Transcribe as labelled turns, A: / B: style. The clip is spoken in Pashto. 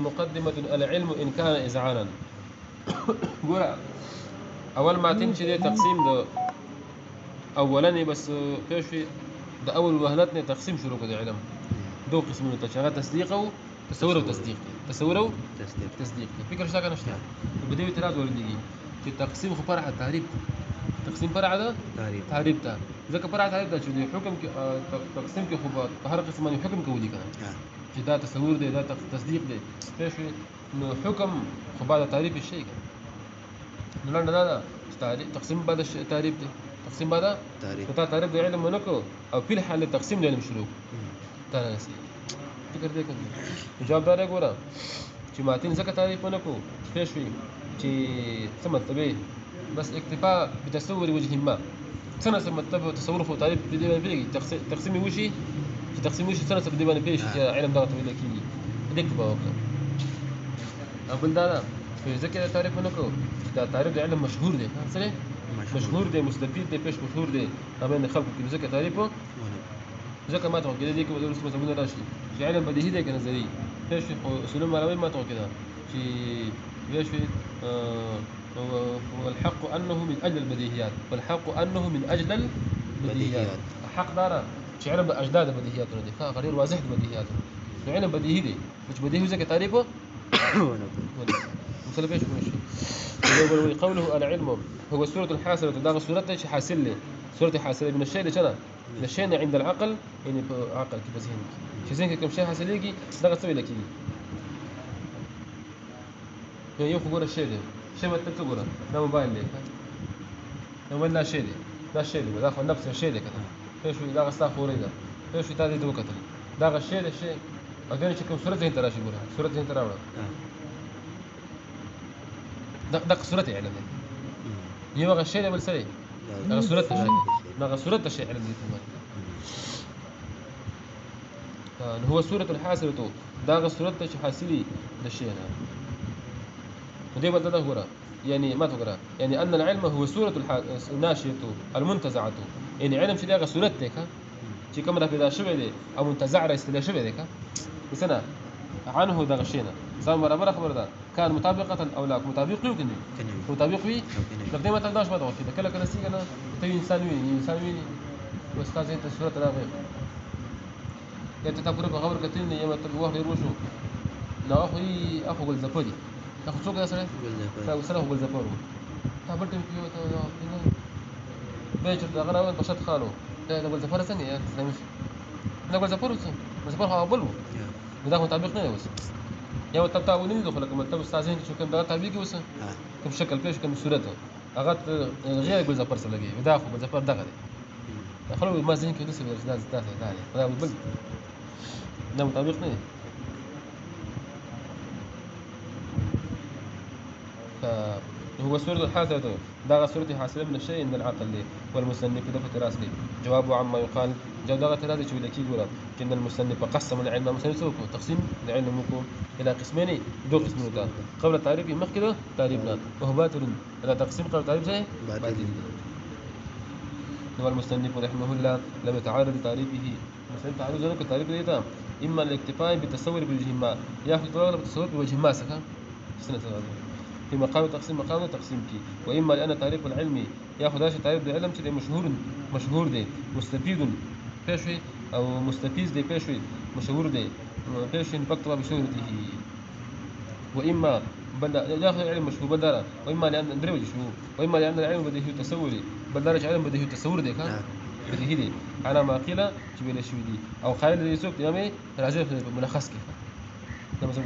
A: مقدمة العلم إن كان إذعانا. قول أول ما تمشي دي تقسيم ده أولاني بس في ده أول وهلتني تقسيم شروط العلم دو قسمين تشغل تصديقه تصوره وتصديقه تصوره تصديق فكرة شاكا نشتغل بديو تلاد ولدي في تقسيم خبر التعريب تقسيم فرع ده تعريب ده إذا كفرع تعريب ده شو دي حكم تقسيم كخبار فهر قسم من حكم كودي كمان في ده تصور ده تصديق ده فيش إنه حكم خبار تعريب الشيء كان لا تقسيم بعد التعريب ده تقسيم بعد تعريب ده علم منكو أو في الحال التقسيم ده المشروع ترى نسي فكر ده كده الجواب ده يقوله شو معتين زكاة تعريف منكو فيش فيه شيء سمت تبيه بس اكتفاء بتصور وجه ما سنة سمت تبيه تصور فوق تعريف بديبان فيه تقسيم وشي تقسيم وشي سنة بديبان فيه علم ضغط ولا كيني بديك تبقى وكلا أقول ده في زكاة تعريف منكو ده تعريف ده علم مشهور ده سنة مشهور ده مستفيد ده فيش مشهور ده أما خلقه كده زكاة تعريفه زكاة ما تقول كده ديك بدور اسمه زبون راشي في علم بديهي ده كنظري فيش في سلوم معلومات ما تقول كده في فيش في والحق أنه من أجل البديهيات والحق أنه من أجل البديهيات الحق دارا شي علم أجداد البديهيات ودي فغير واضح البديهيات علم بديهي دي مش بديهي زكاة تعريفه مثلا فيش قوله العلم هو سورة الحاصلة تداغ سورة ايش حاصل لي سورة حاصلة من الشيء لشنا من الشيء عند العقل يعني عقل كيف ذهنك شي ذهنك كم شيء حاصل ليكي داغ تسوي لك يعني يوم يقول الشيء ده شيء ما تقوله ده موبايل ليك لو ولا شيء ده الشيء ده داخل نفس الشيء ده كده فيش داغ استغفر الله فيش تادي دوكت داغ الشيء أجاني شكل سورة زين ترى شو يقولها سورة زين ترى دق سورة علم يوم غشيء ده بالسري غسورة الشيء ما غسورة الشيء علم دي هو سورة الحاسرة دا غسورة الشيء حاسلي ده الشيء أنا ودي بدل هو يعني ما تقرأ يعني أن العلم هو سورة الناشئة المنتزعة يعني علم شيء ده غسورة تك شيء كم في ذا شبه ده أو منتزع رئيس ده شبه ذاك بسنا عنه ده غشينا زمان مرة خبر ده كان مطابقة أو لا مطابق يمكن مطابق وي لكن ما تقدرش ما تقول كده كلا سيجا أنا تبي إنسان وين واستاذ أنت سورة لا غير أنت تقول خبر كتير يوم تبي واحد يروشوا لا أخو قل زبادي أخو سوق يا سلام فوصله قل زبادي قابلت في بيجر أغرى بشرط خاله ده قل زبادي سنة يا سلام ده قل زبادي هو بلو ده مطابق نه بس يا وقت تعاوني دخل لكم انت استاذين شو كان ده تعبيقي بس كم شكل فيش كم صورته اغات غير يقول زفر سلاقي بداخل بزفر دغري خلوا ما زين كده لسه ناس ثانيه هذا بالبلد ده مطابق نه هو سورة الحاسرة داغ سورة حاسرة من الشيء من العقل لي والمصنف دفة راس لي جوابه عما يقال جواب داغة هذا شو لكي يقول إن المصنف قسم العلم المصنف سوكو تقسيم العلم مكو إلى قسمين دو قسمين دا قبل التعريف مخكده تعريفنا وهو باطل إلى تقسيم قبل التعريف زي باطل هو المصنف رحمه الله لم يتعارض تعريفه المصنف تعرض ذلك التعريف ليه إما الاكتفاء بالتصور بالوجه ما يأخذ طلاب بالتصور بالوجه ما سكا سنة في مقام تقسيم كي وإما لأن تعريف العلم يأخذ هذا تعريف العلم شيء مشهور ده مستفيد بيشوي أو مستفيز ده بيشوي مشهور ده بيشوي بكتب بشهرته وإما يأخذ العلم مشهور بدرة وإما لأن دريوج شو وإما لأن العلم بده هو تصوري بدرج علم بده هو تصور ده كان بده هدي أنا ما قيل شبيه شوي دي أو خالد يسوق يامي العجيب ملخص كيف ده مثلا